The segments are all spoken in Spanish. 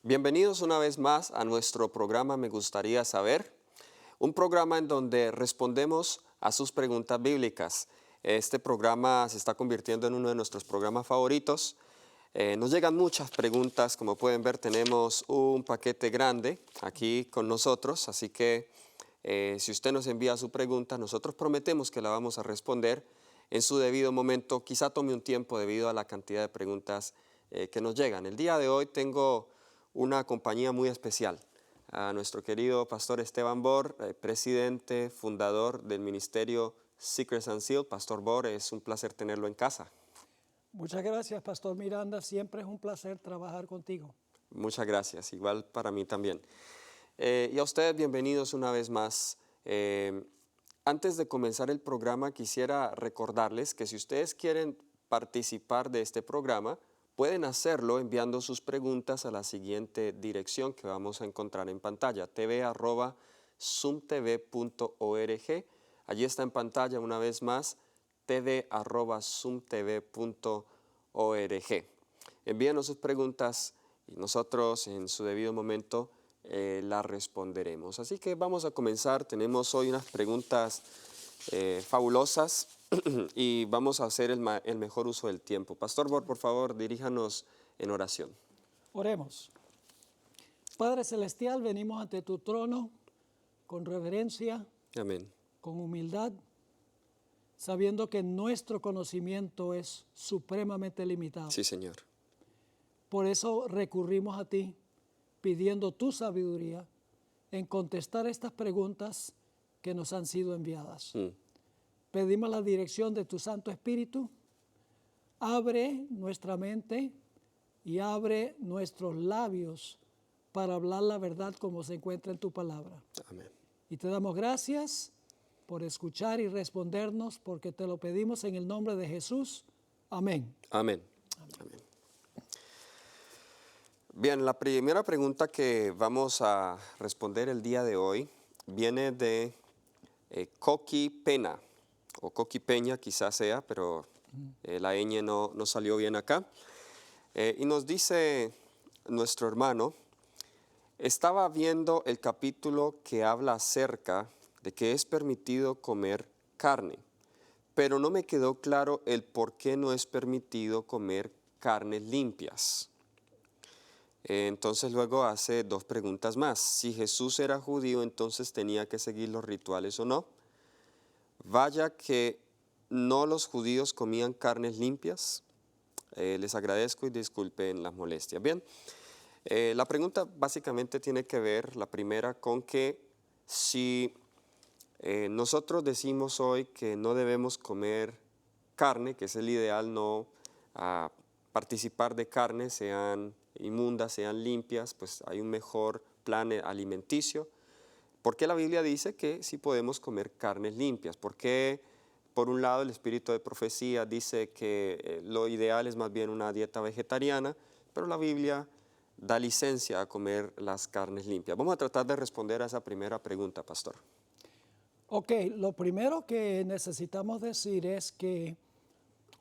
Bienvenidos una vez más a nuestro programa Me Gustaría Saber, un programa en donde respondemos a sus preguntas bíblicas. Este programa se está convirtiendo en uno de nuestros programas favoritos. Nos llegan muchas preguntas, como pueden ver tenemos un paquete grande aquí con nosotros, así que si usted nos envía su pregunta, nosotros prometemos que la vamos a responder en su debido momento. Quizá tome un tiempo debido a la cantidad de preguntas que nos llegan. El día de hoy tengo una compañía muy especial, a nuestro querido pastor Esteban Bor, presidente, fundador del ministerio Secrets and Seal. Pastor Bor, es un placer tenerlo en casa. Muchas gracias, Pastor Miranda. Siempre es un placer trabajar contigo. Muchas gracias, igual para mí también. Y a ustedes bienvenidos una vez más. Antes de comenzar el programa quisiera recordarles que si ustedes quieren participar de este programa, pueden hacerlo enviando sus preguntas a la siguiente dirección que vamos a encontrar en pantalla, tv@zoomtv.org. Allí está en pantalla una vez más, tv@zoomtv.org. Envíenos sus preguntas y nosotros en su debido momento las responderemos. Así que vamos a comenzar. Tenemos hoy unas preguntas fabulosas y vamos a hacer el mejor uso del tiempo. Pastor Bor, por favor, diríjanos en oración. Oremos. Padre Celestial, venimos ante tu trono con reverencia, Amén. con humildad, sabiendo que nuestro conocimiento es supremamente limitado. Sí, Señor. Por eso recurrimos a ti, pidiendo tu sabiduría en contestar estas preguntas que nos han sido enviadas. Pedimos la dirección de tu Santo Espíritu. Abre nuestra mente y abre nuestros labios para hablar la verdad como se encuentra en tu palabra. Amén. Y te damos gracias por escuchar y respondernos, porque te lo pedimos en el nombre de Jesús. Amén. Amén. Amén. Bien, la primera pregunta que vamos a responder el día de hoy viene de Coqui Pena, o Coqui Peña quizás sea, pero la ñ no salió bien acá. Y nos dice nuestro hermano: estaba viendo el capítulo que habla acerca de que es permitido comer carne, pero no me quedó claro el por qué no es permitido comer carnes limpias. Entonces luego hace dos preguntas más. Si Jesús era judío, entonces tenía que seguir los rituales o no. Vaya que no los judíos comían carnes limpias. Les agradezco y disculpen las molestias. Bien, la pregunta básicamente tiene que ver, la primera, con que si nosotros decimos hoy que no debemos comer carne, que es el ideal, no participar de carne, sean inmundas, sean limpias, pues hay un mejor plan alimenticio. ¿Por qué la Biblia dice que sí podemos comer carnes limpias? ¿Por qué, por un lado, el espíritu de profecía dice que lo ideal es más bien una dieta vegetariana, pero la Biblia da licencia a comer las carnes limpias? Vamos a tratar de responder a esa primera pregunta, pastor. Ok, lo primero que necesitamos decir es que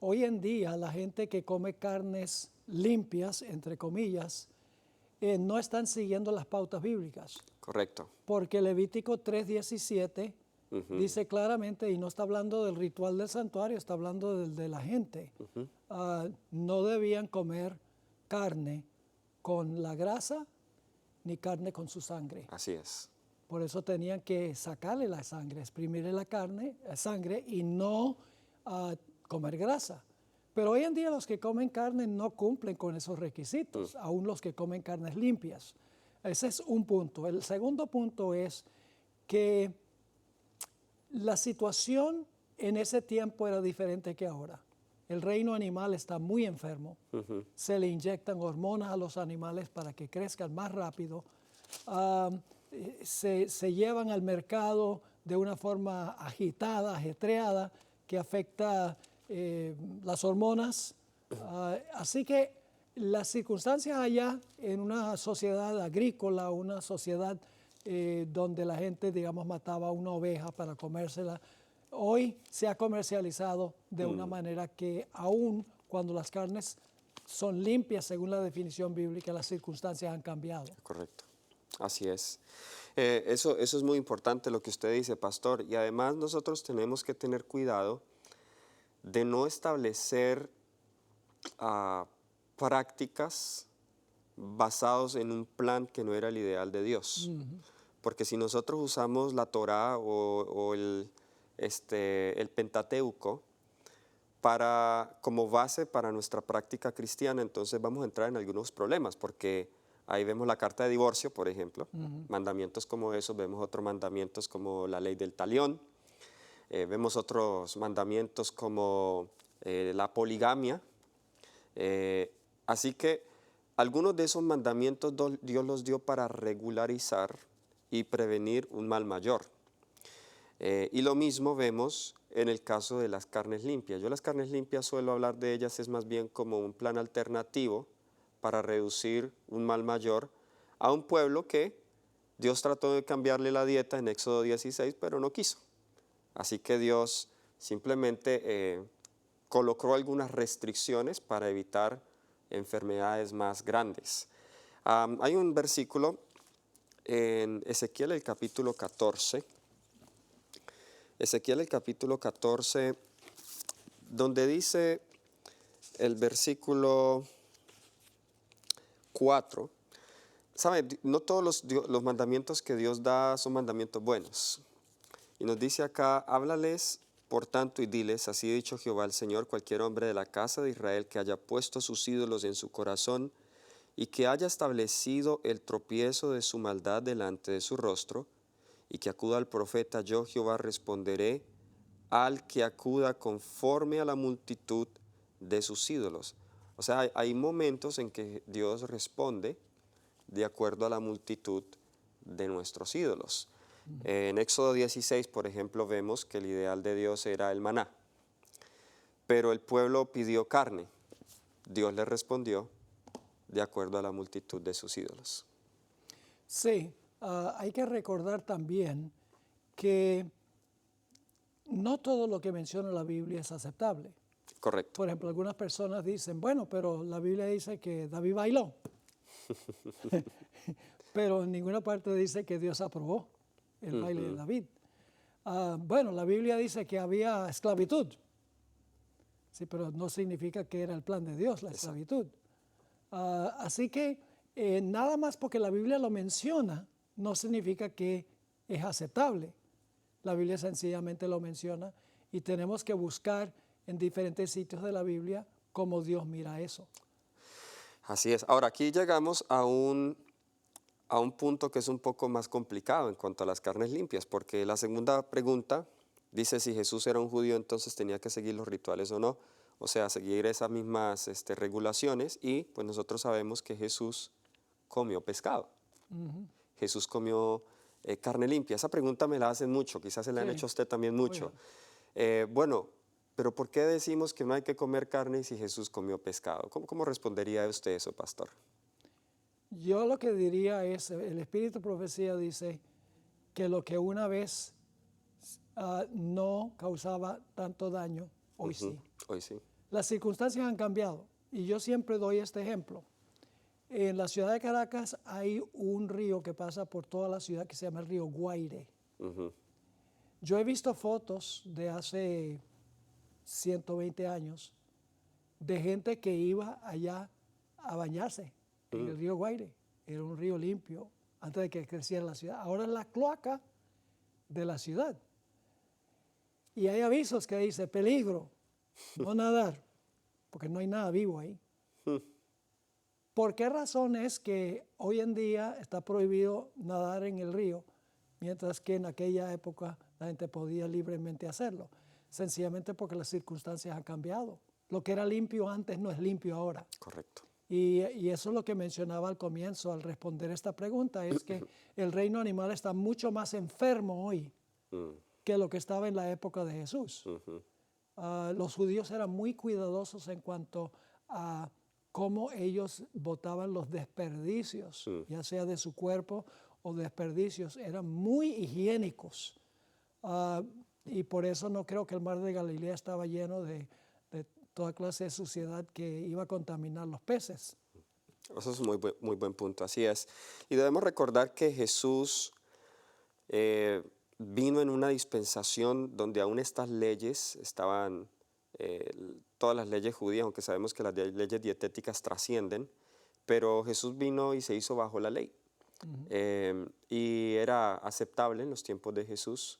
hoy en día la gente que come carnes limpias, entre comillas, no están siguiendo las pautas bíblicas. Correcto. Porque Levítico 3:17 dice claramente, y no está hablando del ritual del santuario, está hablando del de la gente. No debían comer carne con la grasa ni carne con su sangre. Así es. Por eso tenían que sacarle la sangre, exprimirle la sangre y no comer grasa. Pero hoy en día los que comen carne no cumplen con esos requisitos, aún los que comen carnes limpias. Ese es un punto. El segundo punto es que la situación en ese tiempo era diferente que ahora. El reino animal está muy enfermo. Se le inyectan hormonas a los animales para que crezcan más rápido. Se llevan al mercado de una forma agitada, ajetreada, que afecta las hormonas. Así que las circunstancias allá, en una sociedad agrícola, una sociedad donde la gente, digamos, mataba una oveja para comérsela, hoy se ha comercializado de una manera que aún cuando las carnes son limpias según la definición bíblica, las circunstancias han cambiado. Correcto, así es. Eso es muy importante lo que usted dice, pastor. Y además nosotros tenemos que tener cuidado de no establecer prácticas basados en un plan que no era el ideal de Dios. Porque si nosotros usamos la Torá o el Pentateuco como base para nuestra práctica cristiana, entonces vamos a entrar en algunos problemas, porque ahí vemos la carta de divorcio, por ejemplo, mandamientos como esos, vemos otros mandamientos como la ley del talión, vemos otros mandamientos como la poligamia. Así que algunos de esos mandamientos Dios los dio para regularizar y prevenir un mal mayor. Y lo mismo vemos en el caso de las carnes limpias. Yo las carnes limpias suelo hablar de ellas es más bien como un plan alternativo para reducir un mal mayor a un pueblo que Dios trató de cambiarle la dieta en Éxodo 16, pero no quiso. Así que Dios simplemente colocó algunas restricciones para evitar enfermedades más grandes. Hay un versículo en Ezequiel el capítulo 14, donde dice el versículo 4, ¿sabe? No todos los mandamientos que Dios da son mandamientos buenos. Y nos dice acá, háblales por tanto y diles, así ha dicho Jehová el Señor, cualquier hombre de la casa de Israel que haya puesto sus ídolos en su corazón y que haya establecido el tropiezo de su maldad delante de su rostro, y que acuda al profeta, yo Jehová responderé al que acuda conforme a la multitud de sus ídolos. O sea, hay momentos en que Dios responde de acuerdo a la multitud de nuestros ídolos. En Éxodo 16, por ejemplo, vemos que el ideal de Dios era el maná, pero el pueblo pidió carne. Dios le respondió de acuerdo a la multitud de sus ídolos. Sí, hay que recordar también que no todo lo que menciona la Biblia es aceptable. Correcto. Por ejemplo, algunas personas dicen, bueno, pero la Biblia dice que David bailó. Pero en ninguna parte dice que Dios aprobó el baile de David. Bueno, la Biblia dice que había esclavitud. Sí, pero no significa que era el plan de Dios la esclavitud. Así que nada más porque la Biblia lo menciona, no significa que es aceptable. La Biblia sencillamente lo menciona y tenemos que buscar en diferentes sitios de la Biblia cómo Dios mira eso. Así es. Ahora, aquí llegamos a un punto que es un poco más complicado en cuanto a las carnes limpias, porque la segunda pregunta dice si Jesús era un judío, entonces tenía que seguir los rituales o no, o sea, seguir esas mismas regulaciones, y pues nosotros sabemos que Jesús comió pescado. Jesús comió carne limpia. Esa pregunta me la hacen mucho, quizás se la han hecho a usted también mucho. Bueno, pero ¿por qué decimos que no hay que comer carne si Jesús comió pescado? ¿Cómo respondería usted eso, pastor? Yo lo que diría es, el Espíritu de Profecía dice que lo que una vez no causaba tanto daño, hoy sí. Hoy sí. Las circunstancias han cambiado y yo siempre doy este ejemplo. En la ciudad de Caracas hay un río que pasa por toda la ciudad que se llama el río Guaire. Yo he visto fotos de hace 120 años de gente que iba allá a bañarse en el río Guaire. Era un río limpio antes de que creciera la ciudad. Ahora es la cloaca de la ciudad. Y hay avisos que dice peligro, no nadar, porque no hay nada vivo ahí. ¿Por qué razón es que hoy en día está prohibido nadar en el río, mientras que en aquella época la gente podía libremente hacerlo? Sencillamente porque las circunstancias han cambiado. Lo que era limpio antes no es limpio ahora. Correcto. Y eso es lo que mencionaba al comienzo al responder esta pregunta, es que el reino animal está mucho más enfermo hoy que lo que estaba en la época de Jesús. Los judíos eran muy cuidadosos en cuanto a cómo ellos botaban los desperdicios, ya sea de su cuerpo o desperdicios. Eran muy higiénicos. Y por eso no creo que el mar de Galilea estaba lleno de toda clase de suciedad que iba a contaminar los peces. Eso es un muy buen punto, así es. Y debemos recordar que Jesús vino en una dispensación donde aún estas leyes estaban, todas las leyes judías, aunque sabemos que las leyes dietéticas trascienden, pero Jesús vino y se hizo bajo la ley. Y era aceptable en los tiempos de Jesús,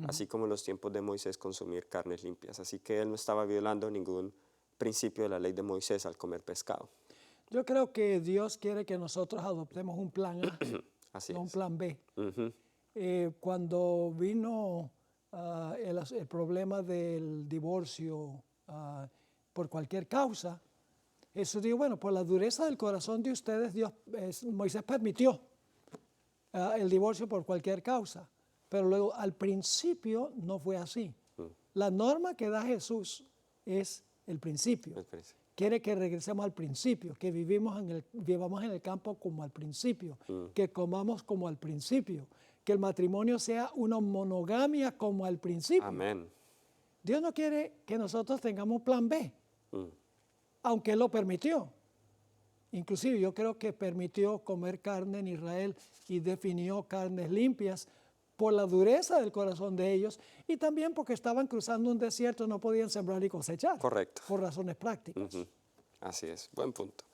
así como en los tiempos de Moisés, consumir carnes limpias. Así que él no estaba violando ningún principio de la ley de Moisés al comer pescado. Yo creo que Dios quiere que nosotros adoptemos un plan A, Así no un es. plan B. Ujú. Cuando vino el problema del divorcio por cualquier causa, Jesús dijo, bueno, por la dureza del corazón de ustedes, Moisés permitió el divorcio por cualquier causa. Pero luego al principio no fue así. La norma que da Jesús es el principio. Me parece. Quiere que regresemos al principio, que vivamos en el campo como al principio, que comamos como al principio, que el matrimonio sea una monogamia como al principio. Amén. Dios no quiere que nosotros tengamos un plan B, aunque Él lo permitió. Inclusive yo creo que permitió comer carne en Israel y definió carnes limpias por la dureza del corazón de ellos y también porque estaban cruzando un desierto, no podían sembrar y cosechar. Correcto. Por razones prácticas. Así es, buen punto.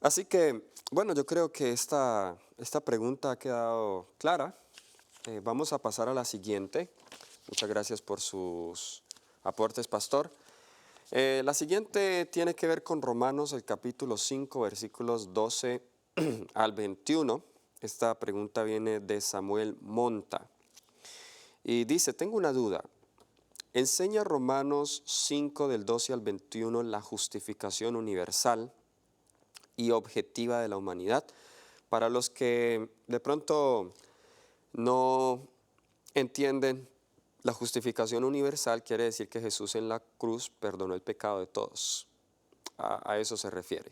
Así que, bueno, yo creo que esta pregunta ha quedado clara. Vamos a pasar a la siguiente. Muchas gracias por sus aportes, pastor. La siguiente tiene que ver con Romanos, el capítulo 5, versículos 12 al 21. Esta pregunta viene de Samuel Monta. Y dice, tengo una duda. ¿Enseña Romanos 5 del 12 al 21 la justificación universal y objetiva de la humanidad? Para los que de pronto no entienden, la justificación universal quiere decir que Jesús en la cruz perdonó el pecado de todos. A eso se refiere.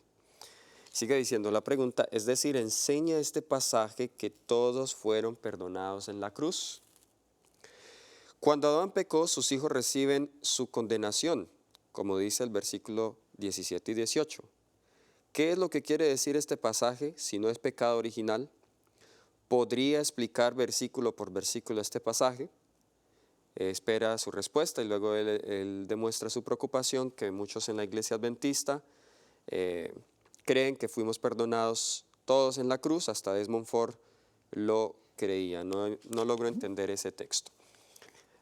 Sigue diciendo la pregunta, es decir, ¿enseña este pasaje que todos fueron perdonados en la cruz? Cuando Adán pecó, sus hijos reciben su condenación, como dice el versículo 17 y 18. ¿Qué es lo que quiere decir este pasaje si no es pecado original? ¿Podría explicar versículo por versículo este pasaje? Espera su respuesta y luego él demuestra su preocupación que muchos en la iglesia adventista creen que fuimos perdonados todos en la cruz, hasta Desmond Ford lo creía, no logró entender ese texto.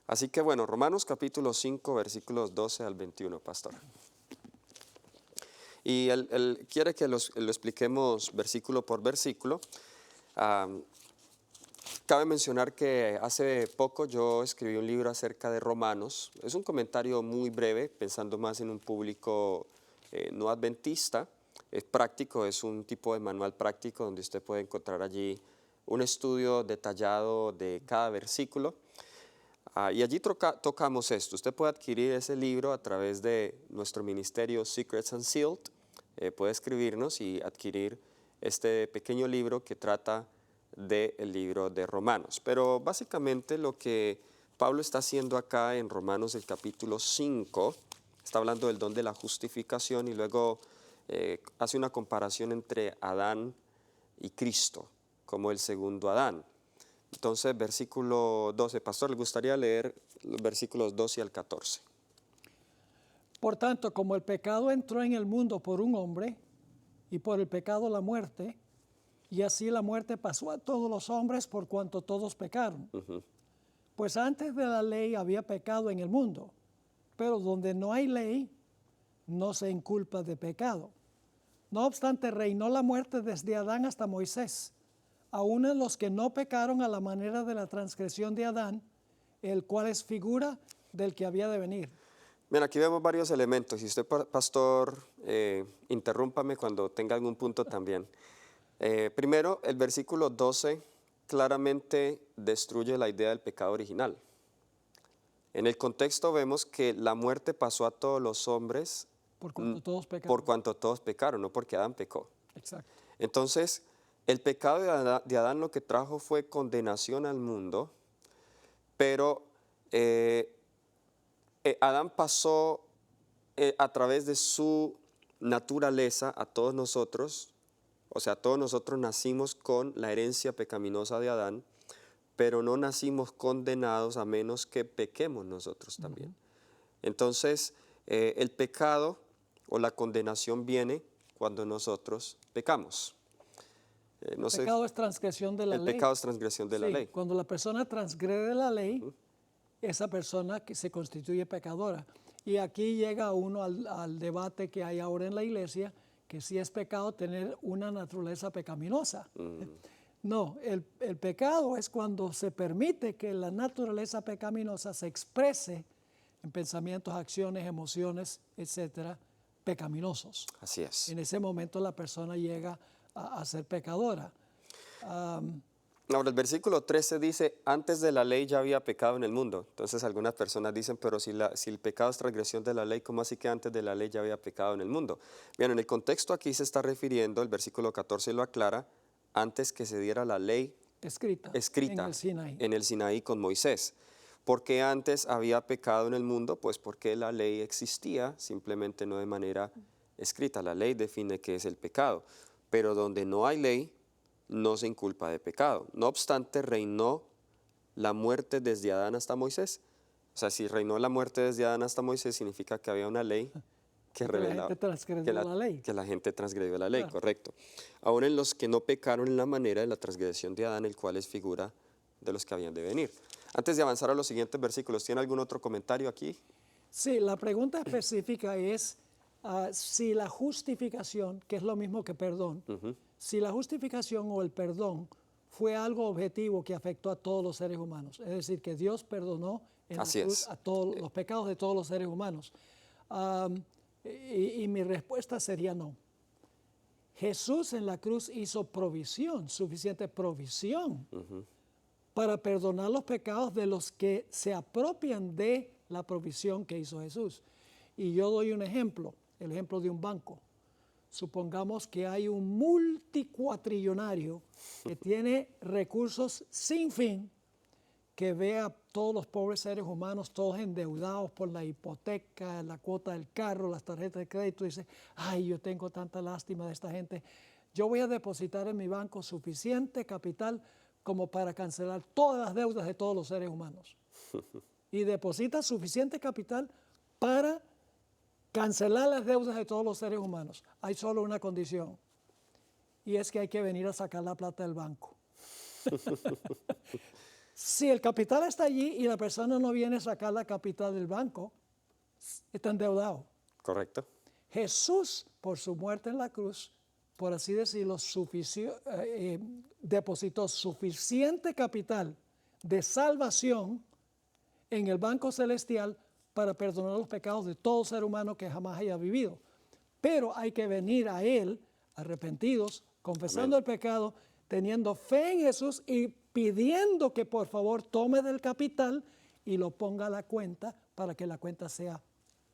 Así que bueno, Romanos capítulo 5, versículos 12 al 21, pastor. Y él quiere que lo expliquemos versículo por versículo. Cabe mencionar que hace poco yo escribí un libro acerca de Romanos. Es un comentario muy breve, pensando más en un público no adventista. Es práctico, es un tipo de manual práctico donde usted puede encontrar allí un estudio detallado de cada versículo. Y allí tocamos esto. Usted puede adquirir ese libro a través de nuestro ministerio Secrets Unsealed. Puede escribirnos y adquirir este pequeño libro que trata del libro de Romanos. Pero básicamente lo que Pablo está haciendo acá en Romanos el capítulo 5, está hablando del don de la justificación y luego hace una comparación entre Adán y Cristo como el segundo Adán. Entonces, versículo 12, pastor, le gustaría leer los versículos 12 al 14. Por tanto, como el pecado entró en el mundo por un hombre, y por el pecado la muerte, y así la muerte pasó a todos los hombres por cuanto todos pecaron. Pues antes de la ley había pecado en el mundo, pero donde no hay ley, no se inculpa de pecado. No obstante, reinó la muerte desde Adán hasta Moisés, aun en los que no pecaron a la manera de la transgresión de Adán, el cual es figura del que había de venir. Bien, aquí vemos varios elementos. Y usted, pastor, interrúmpame cuando tenga algún punto también. Primero, el versículo 12 claramente destruye la idea del pecado original. En el contexto vemos que la muerte pasó a todos los hombres Por cuanto todos pecaron. por cuanto todos pecaron, no porque Adán pecó. Exacto. Entonces, el pecado de Adán lo que trajo fue condenación al mundo, pero Adán pasó a través de su naturaleza a todos nosotros, o sea, todos nosotros nacimos con la herencia pecaminosa de Adán, pero no nacimos condenados a menos que pequemos nosotros también. Entonces, el pecado o la condenación viene cuando nosotros pecamos. No sé, Pecado es transgresión de la el ley. pecado es transgresión de la Sí, ley. cuando la persona transgrede la ley, esa persona que se constituye pecadora. Y aquí llega uno al debate que hay ahora en la iglesia, que si es pecado tener una naturaleza pecaminosa. No, el pecado es cuando se permite que la naturaleza pecaminosa se exprese en pensamientos, acciones, emociones, etcétera, pecaminosos. Así es. En ese momento la persona llega a ser pecadora. Ahora, el versículo 13 dice, antes de la ley ya había pecado en el mundo. Entonces algunas personas dicen, pero si el pecado es transgresión de la ley, ¿cómo así que antes de la ley ya había pecado en el mundo? Bien, en el contexto aquí se está refiriendo, el versículo 14 lo aclara, antes que se diera la ley Escrita en el Sinaí. en el Sinaí con Moisés. ¿Por qué antes había pecado en el mundo? Pues porque la ley existía, simplemente no de manera escrita. La ley define qué es el pecado, pero donde no hay ley, no se inculpa de pecado. No obstante, reinó la muerte desde Adán hasta Moisés. O sea, si reinó la muerte desde Adán hasta Moisés, significa que había una ley que la revelaba gente transgredió la ley. que la gente transgredió la ley, Claro. correcto. Aún en los que no pecaron en la manera de la transgresión de Adán, el cual es figura de los que habían de venir. Antes de avanzar a los siguientes versículos, ¿tiene algún otro comentario aquí? Sí, la pregunta específica es si la justificación, que es lo mismo que perdón, si la justificación o el perdón fue algo objetivo que afectó a todos los seres humanos. Es decir, que Dios perdonó en la Así cruz es. a todos los pecados de todos los seres humanos. Y mi respuesta sería no. Jesús en la cruz hizo provisión, suficiente provisión, para perdonar los pecados de los que se apropian de la provisión que hizo Jesús. Y yo doy un ejemplo, el ejemplo de un banco. Supongamos que hay un multicuatrillonario que tiene recursos sin fin, que ve a todos los pobres seres humanos, todos endeudados por la hipoteca, la cuota del carro, las tarjetas de crédito, y dice, ay, yo tengo tanta lástima de esta gente, yo voy a depositar en mi banco suficiente capital como para cancelar todas las deudas de todos los seres humanos. Y deposita suficiente capital para cancelar las deudas de todos los seres humanos. Hay solo una condición, y es que hay que venir a sacar la plata del banco. Si el capital está allí y la persona no viene a sacar la capital del banco, está endeudado. Correcto. Jesús, por su muerte en la cruz, por así decirlo, depositó suficiente capital de salvación en el banco celestial para perdonar los pecados de todo ser humano que jamás haya vivido. Pero hay que venir a Él arrepentidos, confesando el pecado, teniendo fe en Jesús y pidiendo que por favor tome del capital y lo ponga a la cuenta para que la cuenta sea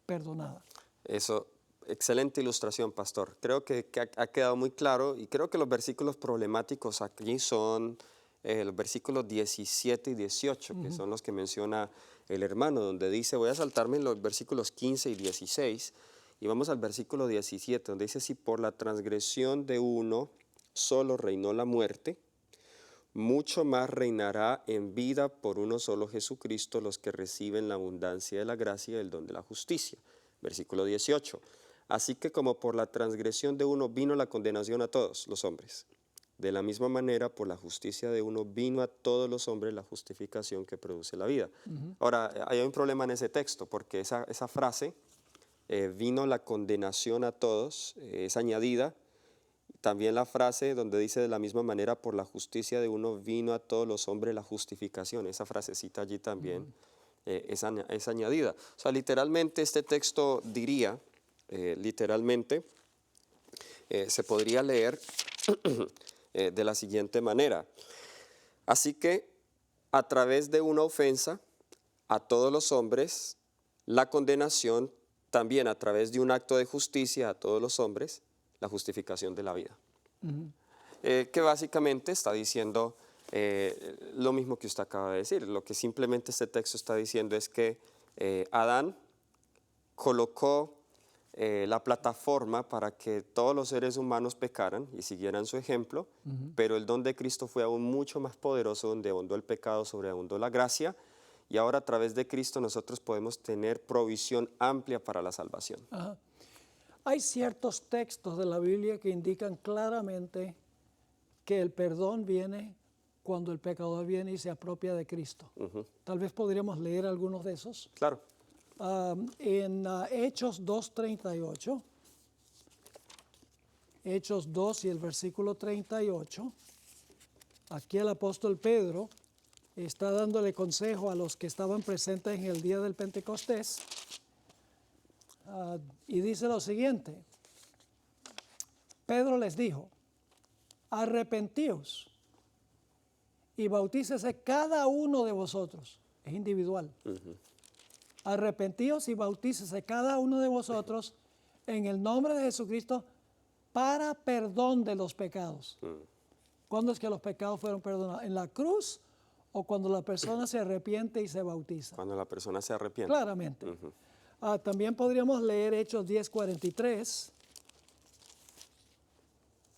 perdonada. Eso, excelente ilustración, pastor. Creo que ha quedado muy claro y creo que los versículos problemáticos aquí son los versículos 17 y 18, que son los que menciona el hermano, donde dice, voy a saltarme en los versículos 15 y 16 y vamos al versículo 17, donde dice, si por la transgresión de uno solo reinó la muerte, mucho más reinará en vida por uno solo Jesucristo los que reciben la abundancia de la gracia y el don de la justicia. Versículo 18. Así que como por la transgresión de uno vino la condenación a todos los hombres, de la misma manera por la justicia de uno vino a todos los hombres la justificación que produce la vida. Ahora, hay un problema en ese texto, porque esa frase, vino la condenación a todos, es añadida. También la frase donde dice de la misma manera, por la justicia de uno vino a todos los hombres la justificación. Esa frasecita allí también es añadida. O sea, literalmente este texto diría, se podría leer de la siguiente manera. Así que a través de una ofensa a todos los hombres, la condenación también a través de un acto de justicia a todos los hombres, la justificación de la vida. Que básicamente está diciendo lo mismo que usted acaba de decir. Lo que simplemente este texto está diciendo es que Adán colocó la plataforma para que todos los seres humanos pecaran y siguieran su ejemplo, pero el don de Cristo fue aún mucho más poderoso, donde abundó el pecado, sobreabundó la gracia, y ahora a través de Cristo nosotros podemos tener provisión amplia para la salvación. Ajá. Hay ciertos textos de la Biblia que indican claramente que el perdón viene cuando el pecador viene y se apropia de Cristo. Tal vez podríamos leer algunos de esos. Claro. En Hechos 2:38, Hechos 2 y el versículo 38, aquí el apóstol Pedro está dándole consejo a los que estaban presentes en el día del Pentecostés, y dice lo siguiente: Pedro les dijo, arrepentíos y bautícese cada uno de vosotros, es individual. Arrepentíos y bautícese cada uno de vosotros en el nombre de Jesucristo para perdón de los pecados. ¿Cuándo es que los pecados fueron perdonados? ¿En la cruz o cuando la persona se arrepiente y se bautiza? Cuando la persona se arrepiente. Claramente. También podríamos leer Hechos 10:43.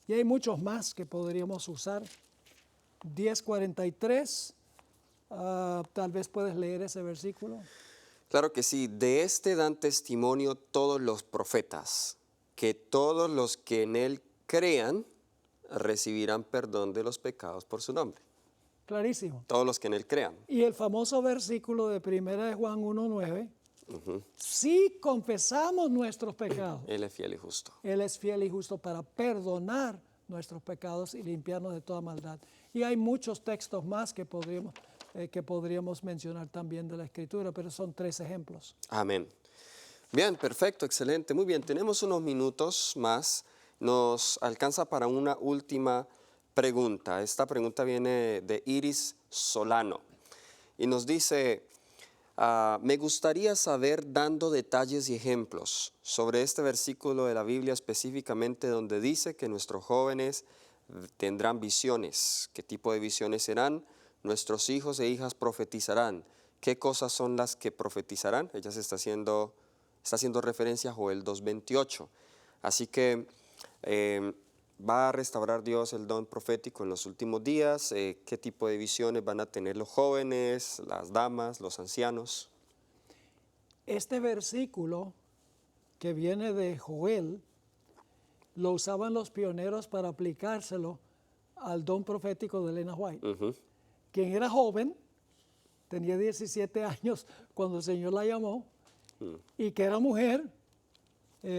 Y hay muchos más que podríamos usar. 10:43. Tal vez puedes leer ese versículo. Claro que sí, de este dan testimonio todos los profetas, que todos los que en él crean recibirán perdón de los pecados por su nombre. Clarísimo. Todos los que en él crean. Y el famoso versículo de 1 de Juan 1:9, si confesamos nuestros pecados, Él es fiel y justo. Él es fiel y justo para perdonar nuestros pecados y limpiarnos de toda maldad. Y hay muchos textos más que podríamos mencionar también de la Escritura, pero son 3 ejemplos. Amén. Bien, perfecto, excelente. Muy bien, tenemos unos minutos más. Nos alcanza para una última pregunta. Esta pregunta viene de Iris Solano y nos dice: me gustaría saber, dando detalles y ejemplos sobre este versículo de la Biblia específicamente donde dice que nuestros jóvenes tendrán visiones. ¿Qué tipo de visiones serán? Nuestros hijos e hijas profetizarán. ¿Qué cosas son las que profetizarán? Ella está haciendo referencia a Joel 2:28. Así que va a restaurar Dios el don profético en los últimos días. ¿Qué tipo de visiones van a tener los jóvenes, las damas, los ancianos? Este versículo que viene de Joel lo usaban los pioneros para aplicárselo al don profético de Elena White, quien era joven, tenía 17 años cuando el Señor la llamó, y que era mujer.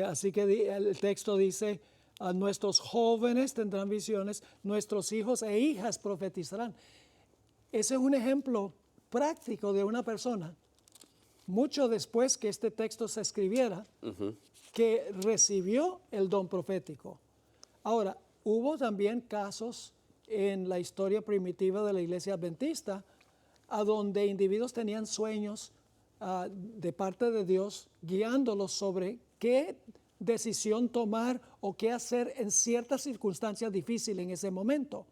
Así que el texto dice: a nuestros jóvenes tendrán visiones, nuestros hijos e hijas profetizarán. Ese es un ejemplo práctico de una persona, mucho después que este texto se escribiera, que recibió el don profético. Ahora, hubo también casos en la historia primitiva de la iglesia adventista, a donde individuos tenían sueños de parte de Dios, guiándolos sobre qué decisión tomar o qué hacer en ciertas circunstancias difíciles en ese momento.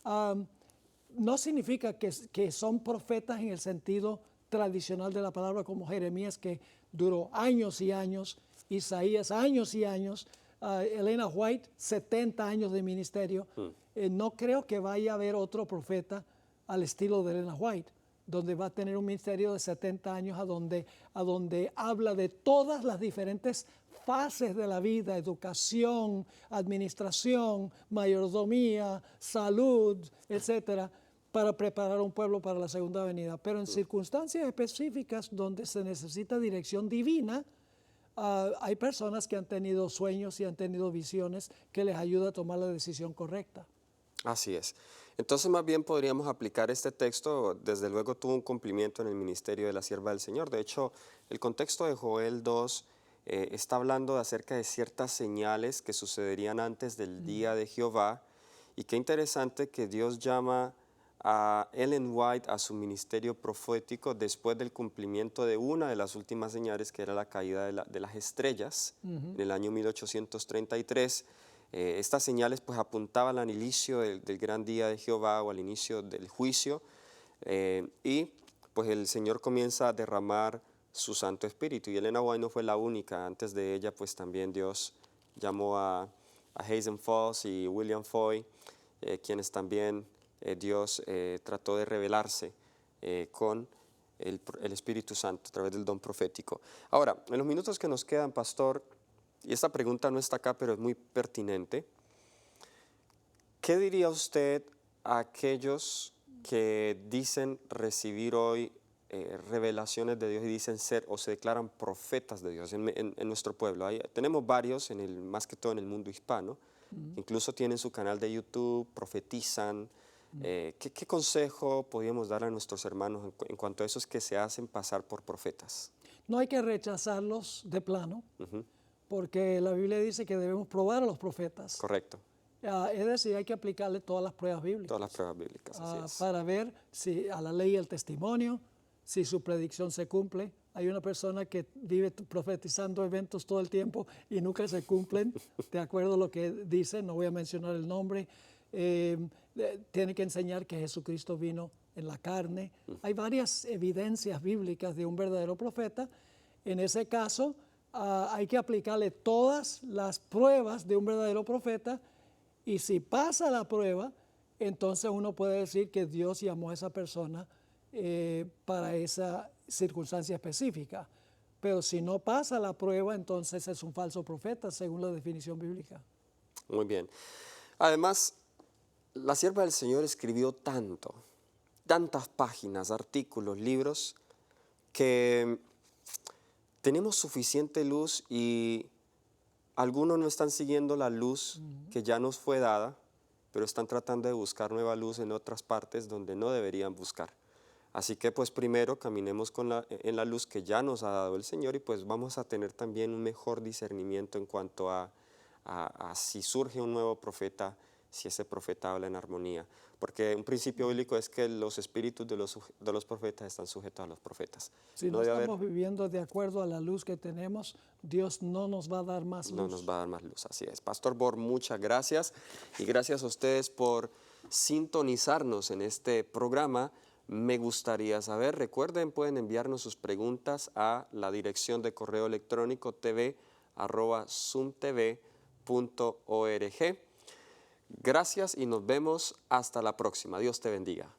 No significa que son profetas en el sentido tradicional de la palabra, como Jeremías, que duró años y años, Isaías años y años, Elena White 70 años de ministerio. No creo que vaya a haber otro profeta al estilo de Elena White, donde va a tener un ministerio de 70 años a donde habla de todas las diferentes fases de la vida: educación, administración, mayordomía, salud, etcétera, para preparar a un pueblo para la segunda venida. Pero en circunstancias específicas donde se necesita dirección divina, hay personas que han tenido sueños y han tenido visiones que les ayuda a tomar la decisión correcta. Así es. Entonces, más bien podríamos aplicar este texto. Desde luego tuvo un cumplimiento en el ministerio de la sierva del Señor. De hecho, el contexto de Joel 2 está hablando acerca de ciertas señales que sucederían antes del día de Jehová. Y qué interesante que Dios llama a Ellen White a su ministerio profético después del cumplimiento de una de las últimas señales, que era la caída de las estrellas en el año 1833. Estas señales pues apuntaban al inicio del gran día de Jehová, o al inicio del juicio, y pues el Señor comienza a derramar su Santo Espíritu. Y Elena White no fue la única. Antes de ella, pues también Dios llamó a Hazen Foss y William Foy, quienes también Dios trató de revelarse con el Espíritu Santo a través del don profético. Ahora, en los minutos que nos quedan, pastor, y esta pregunta no está acá, pero es muy pertinente, ¿qué diría usted a aquellos que dicen recibir hoy revelaciones de Dios y dicen ser o se declaran profetas de Dios en nuestro pueblo? Tenemos varios, más que todo en el mundo hispano, que incluso tienen su canal de YouTube, profetizan. ¿Qué consejo podríamos dar a nuestros hermanos en cuanto a esos que se hacen pasar por profetas? No hay que rechazarlos de plano, porque la Biblia dice que debemos probar a los profetas. Correcto. Es decir, hay que aplicarle todas las pruebas bíblicas. Todas las pruebas bíblicas, así es. Para ver si a la ley y el testimonio, si su predicción se cumple. Hay una persona que vive profetizando eventos todo el tiempo y nunca se cumplen, de acuerdo a lo que dice, no voy a mencionar el nombre. Tiene que enseñar que Jesucristo vino en la carne. Hay varias evidencias bíblicas de un verdadero profeta. En ese caso, hay que aplicarle todas las pruebas de un verdadero profeta, y si pasa la prueba, entonces uno puede decir que Dios llamó a esa persona para esa circunstancia específica. Pero si no pasa la prueba, entonces es un falso profeta, según la definición bíblica. Muy bien. Además, la sierva del Señor escribió tantas páginas, artículos, libros, que tenemos suficiente luz y algunos no están siguiendo la luz que ya nos fue dada, pero están tratando de buscar nueva luz en otras partes donde no deberían buscar. Así que pues primero caminemos en la luz que ya nos ha dado el Señor, y pues vamos a tener también un mejor discernimiento en cuanto a si surge un nuevo profeta, si ese profeta habla en armonía. Porque un principio bíblico es que los espíritus de los profetas están sujetos a los profetas. Si no estamos viviendo de acuerdo a la luz que tenemos, Dios no nos va a dar más luz. No nos va a dar más luz, así es. Pastor Bor, muchas gracias, y gracias a ustedes por sintonizarnos en este programa. Me gustaría saber, recuerden, pueden enviarnos sus preguntas a la dirección de correo electrónico tv@zoomtv.org. Gracias y nos vemos hasta la próxima. Dios te bendiga.